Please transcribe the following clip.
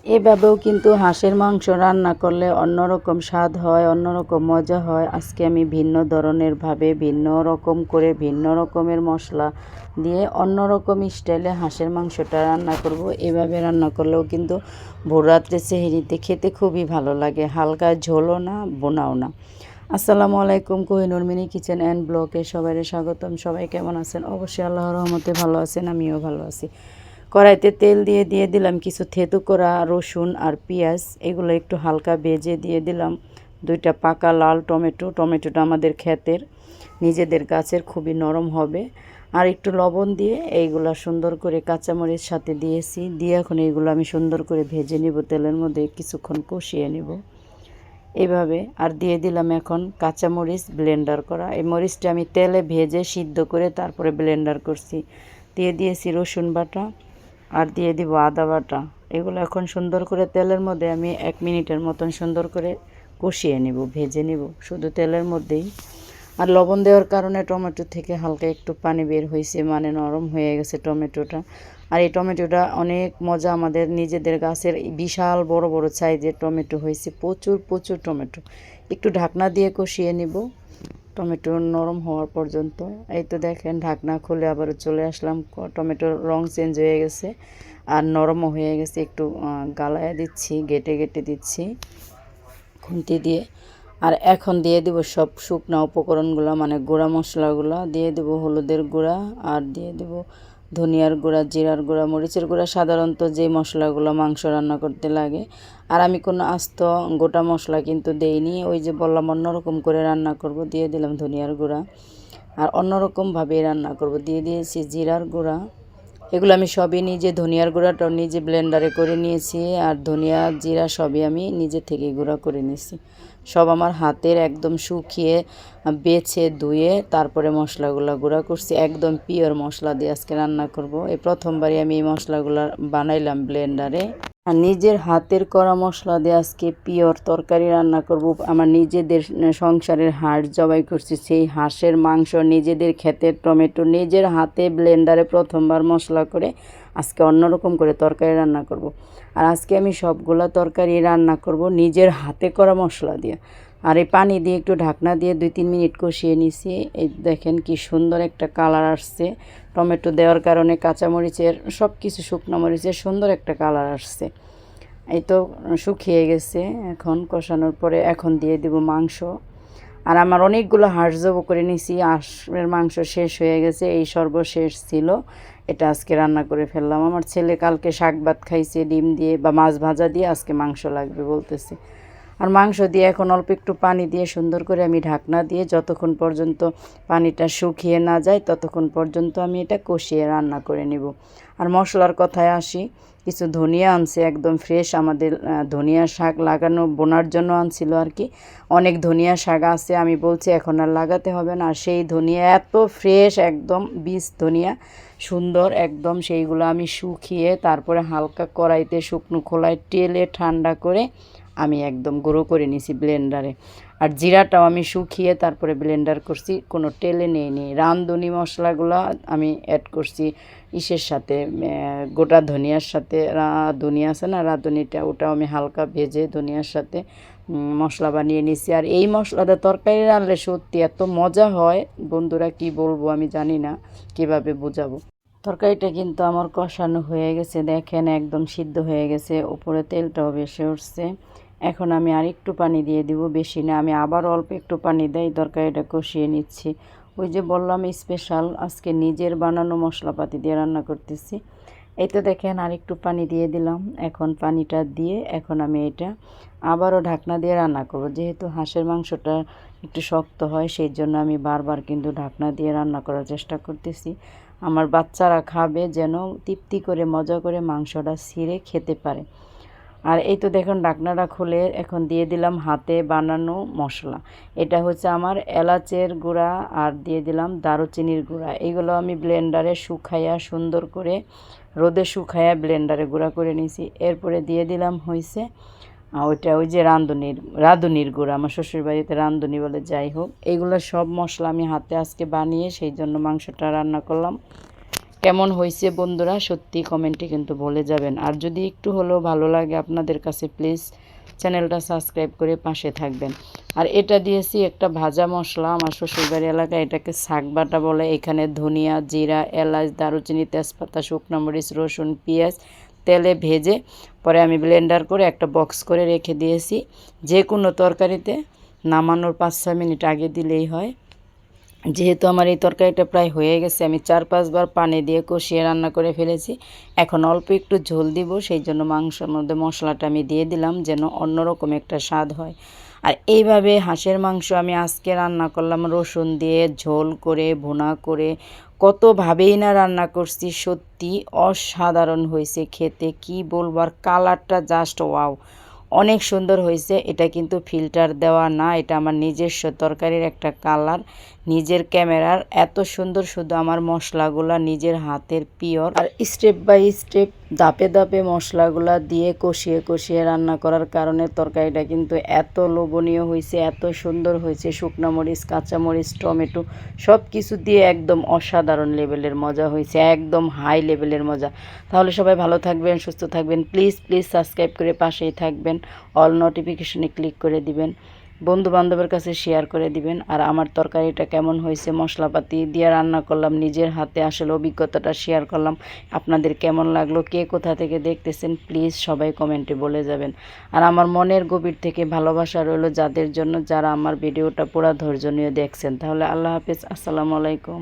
এভাবেও কিন্তু হাঁসের মাংস রান্না করলে অন্যরকম স্বাদ হয়, অন্যরকম মজা হয়। আজকে আমি ভিন্ন ধরনের ভাবে ভিন্ন রকম করে ভিন্ন রকমের মশলা দিয়ে অন্যরকম স্টাইলে হাঁসের মাংসটা রান্না করব। এভাবে রান্না করলেও কিন্তু ভোররাত্রে সেহরিতে খেতে খুবই ভালো লাগে, হালকা ঝোলও না বোনাও না। আসসালামু আলাইকুম, কোহিনুর মিনি কিচেন অ্যান্ড ব্লগে সবাই স্বাগতম। সবাই কেমন আছেন? অবশ্যই আল্লাহর রহমতে ভালো আছেন, আমিও ভালো আছি। কড়াইতে তেল দিয়ে দিলাম কিছু থেতু করা রসুন আর পেঁয়াজ, এগুলো একটু হালকা ভেজে দিয়ে দিলাম 2টা পাকা লাল টমেটো। টমেটোটা আমাদের ক্ষেতের, নিজেদের গাছের, খুবই নরম হবে। আর একটু লবণ দিয়ে এইগুলো সুন্দর করে কাঁচামরিচ সাথে দিয়েছি, দিয়ে এখন এইগুলো আমি সুন্দর করে ভেজে নিব, তেলের মধ্যে কিছুক্ষণ কষিয়ে নিব এইভাবে। আর দিয়ে দিলাম এখন কাঁচামরিচ ব্লেন্ডার করা। এই মরিচটা আমি তেলে ভেজে সিদ্ধ করে তারপরে ব্লেন্ডার করছি। দিয়ে দিয়েছি রসুন বাটা আর দিয়ে দিব আদা বাটা। এগুলো এখন সুন্দর করে তেলের মধ্যে আমি 1 মিনিটের মতন সুন্দর করে কষিয়ে নিব, ভেজে নিব শুধু তেলের মধ্যেই। আর লবণ দেওয়ার কারণে টমেটো থেকে হালকা একটু পানি বের হয়েছে, মানে নরম হয়ে গেছে টমেটোটা। আর এই টমেটোটা অনেক মজা, আমাদের নিজেদের গাছের বিশাল বড় বড় সাইজের টমেটো হয়েছে, প্রচুর প্রচুর টমেটো। একটু ঢাকনা দিয়ে কষিয়ে নিব টমেটো নরম হওয়ার পর্যন্ত। এই তো দেখেন ঢাকনা খুলে আবার চলে আসলাম, টমেটোর রং চেঞ্জ হয়ে গেছে আর নরমও হয়ে গেছে। একটু গালায় দিচ্ছি, গেটে দিচ্ছি খুন্তি দিয়ে। আর এখন দিয়ে দেব সব শুকনো উপকরণগুলো, মানে গুঁড়া মশলাগুলো দিয়ে দেব। হলুদের গুঁড়া আর দিয়ে দেব ধনিয়ার গুঁড়া, জিরার গুঁড়া, মরিচের গুঁড়া, সাধারণত যে মশলাগুলো মাংস রান্না করতে লাগে। আর আমি কোনো আস্ত গোটা মশলা কিন্তু দেইনি, ওই যে বললাম অন্যরকম করে রান্না করব, দিয়ে দিলাম ধনিয়ার গুঁড়া। আর অন্যরকমভাবে রান্না করব, দিয়ে দিয়েছি জিরার গুঁড়া। এগুলো আমি সবই নিজে, ধনিয়ার গুঁড়াটাও নিজে ব্লেন্ডারে করে নিয়েছি, আর ধনিয়া জিরা সবই আমি নিজে থেকে গুঁড়া করে নিয়েছি। সব আমার হাতের একদম শুকিয়ে বেছে ধুয়ে তারপরে মশলাগুলো গুঁড়া করছি। একদম পিওর মশলা দিয়ে আজকে রান্না করব। এই প্রথমবারই আমি এই মশলাগুলো বানাইলাম ব্লেন্ডারে। আর নিজের হাতের করা মশলা দিয়ে আজকে পিওর তরকারি রান্না করব। আমার নিজেদের সংসারের হাঁস জবাই করছি, সেই হাঁসের মাংস নিজেদের ক্ষেতের টমেটো নিজের হাতে ব্লেন্ডারে প্রথমবার মশলা করে আজকে অন্যরকম করে তরকারি রান্না করব। আর আজকে আমি সবগুলা তরকারি রান্না করব নিজের হাতে করা মশলা দিয়ে। আর এই পানি দিয়ে একটু ঢাকনা দিয়ে 2-3 মিনিট কষিয়ে নিছি। এই দেখেন কি সুন্দর একটা কালার আসছে, টমেটো দেওয়ার কারণে কাঁচামরিচের সব কিছু শুকনো মরিচের সুন্দর একটা কালার আসছে। এই তো শুকিয়ে গেছে। এখন কষানোর পরে এখন দিয়ে দিব মাংস। আর আমার অনেকগুলো হাঁস জবো করে নিছি, হাঁসের মাংস শেষ হয়ে গেছে, এই সর্বশেষ ছিল, এটা আজকে রান্না করে ফেললাম। আমার ছেলে কালকে শাক ভাত খাইছে ডিম দিয়ে বা মাছ ভাজা দিয়ে, আজকে মাংস লাগবে বলতেছে। আর মাংস দিয়ে এখন অল্প একটু পানি দিয়ে সুন্দর করে আমি ঢাকনা দিয়ে যতক্ষণ পর্যন্ত পানিটা শুকিয়ে না যায় ততক্ষণ পর্যন্ত আমি এটা কষিয়ে রান্না করে নেব। আর মশলার কথায় আসি, কিছু ধনিয়া আনছে একদম ফ্রেশ, আমাদের ধনিয়া শাক লাগানো বোনার জন্য আনছিল আর কি। অনেক ধনিয়া শাক আছে, আমি বলছি এখন আর লাগাতে হবে না। আর সেই ধনিয়া এত ফ্রেশ, একদম বীজ ধনিয়া সুন্দর একদম, সেইগুলো আমি শুকিয়ে তারপরে হালকা কড়াইতে শুকনো খোলায় টেলে ঠান্ডা করে আমি একদম গুঁড়ো করে নিছি ব্লেন্ডারে। আর জিরাটাও আমি শুকিয়ে তারপরে ব্লেন্ডার করছি, কোনো টেলে নিইনি। রাঁধুনি মশলাগুলো আমি অ্যাড করছি ইসের সাথে, গোটা ধনিয়ার সাথে। রাঁধুনি আছে না, রাঁধুনিটা, ওটাও আমি হালকা ভেজে ধনিয়ার সাথে মশলা বানিয়ে নিছি। আর এই মশলাটা তরকারি রান্নলে সত্যি এত মজা হয় বন্ধুরা, কি বলবো আমি জানি না কিভাবে বোঝাবো। তরকারিটা কিন্তু আমার কষানো হয়ে গেছে, দেখেন একদম সিদ্ধ হয়ে গেছে, উপরে তেলটাও বেশি উঠছে। এখন আমি আর একটু পানি দিয়ে দিব, বেশি না, আমি আবার অল্প একটু পানি দেই, তরকারিটা কষিয়ে নিচ্ছি। ওই যে বললাম স্পেশাল আজকে নিজের বানানো মশলাপাতি দিয়ে রান্না করতেছি। এই তো দেখেন আর একটু পানি দিয়ে দিলাম। এখন পানিটা দিয়ে এখন আমি এটা আবারও ঢাকনা দিয়ে রান্না করব। যেহেতু হাঁসের মাংসটা একটু শক্ত হয়, সেই জন্য আমি বারবার কিন্তু ঢাকনা দিয়ে রান্না করার চেষ্টা করতেছি। আমার বাচ্চারা খাবে যেন তৃপ্তি করে মজা করে মাংসটা ছিঁড়ে খেতে পারে। আর এই তো দেখুন ঢাকনাটা খুলে এখন দিয়ে দিলাম হাতে বানানো মশলা। এটা হচ্ছে আমার এলাচের গুঁড়া আর দিয়ে দিলাম দারুচিনির গুঁড়া। এগুলো আমি ব্লেন্ডারে শুকাইয়া সুন্দর করে রোদে শুকাইয়া ব্লেন্ডারে গুঁড়া করে নিয়েছি। এরপরে দিয়ে দিলাম হয়েছে ওইটা, ওই যে রাঁধুনির গুঁড়া, আমার শ্বশুরবাড়িতে রাঁধুনি বলে, যাই হোক, এইগুলো সব মশলা আমি হাতে আজকে বানিয়ে সেই জন্য মাংসটা রান্না করলাম। কেমন হয়েছে বন্ধুরা সত্যি কমেন্টে কিন্তু বলে যাবেন। আর যদি একটু হলেও ভালো লাগে আপনাদের কাছে প্লিজ চ্যানেলটা সাবস্ক্রাইব করে পাশে থাকবেন। আর এটা দিয়েছি একটা ভাজা মশলা, আমার শ্বশুরবাড়ি এলাকায় এটাকে শাক বাটা বলে। এখানে ধনিয়া, জিরা, এলাচ, দারুচিনি, তেজপাতা, শুকনো মরিচ, রসুন, পেঁয়াজ তেলে ভেজে পরে আমি ব্লেন্ডার করে একটা বক্স করে রেখে দিয়েছি। যে কোনো তরকারিতে নামানোর 5-6 মিনিট আগে দিলেই হয়। যেহেতু আমার এই তরকারিটা প্রায় হয়ে গেছে, আমি 4-5 বার পানি দিয়ে কষিয়ে রান্না করে ফেলেছি। এখন অল্প একটু ঝোল দিব, সেই জন্য মাংসের মধ্যে মশলাটা আমি দিয়ে দিলাম যেন অন্যরকম একটা স্বাদ হয়। আর এইভাবে হাঁসের মাংস আমি আজকে রান্না করলাম রসুন দিয়ে ঝোল করে ভুনা করে, কতভাবেই না রান্না করছি, সত্যি অসাধারণ হয়েছে খেতে, কি বলবো। আর কালারটা জাস্ট ওয়াও, অনেক সুন্দর হয়েছে। এটা কিন্তু ফিল্টার দেওয়া না, এটা আমার নিজস্ব তরকারির একটা কালার, নিজের ক্যামেরার। এত সুন্দর, শুধু আমার মশলাগুলা নিজের হাতের পিওর। আর স্টেপ বাই স্টেপ ধাপে ধাপে মশলাগুলা দিয়ে কষিয়ে কষিয়ে রান্না করার কারণে তরকারিটা কিন্তু এত লোভনীয় হয়েছে, এত সুন্দর হয়েছে। শুকনো মরিচ, কাঁচামরিচ, টমেটো সব কিছু দিয়ে একদম অসাধারণ লেভেলের মজা হয়েছে, একদম হাই লেভেলের মজা। তাহলে সবাই ভালো থাকবেন, সুস্থ থাকবেন। প্লিজ প্লিজ সাবস্ক্রাইব করে পাশেই থাকবেন, অল নোটিফিকেশনে ক্লিক করে দিবেন, বন্ধু বান্ধবের কাছে শেয়ার করে দিবেন। আর আমার তরকারিটা কেমন হয়েছে, মশলাপাতি দিয়ে রান্না করলাম নিজের হাতে, আসলে অভিজ্ঞতাটা শেয়ার করলাম। আপনাদের কেমন লাগলো, কে কোথা থেকে দেখতেছেন প্লিজ সবাই কমেন্টে বলে যাবেন। আর আমার মনের গভীর থেকে ভালোবাসা রইল যাদের জন্য, যারা আমার ভিডিওটা পুরো ধৈর্য নিয়ে দেখছেন। তাহলে আল্লাহ হাফেজ, আসসালামু আলাইকুম।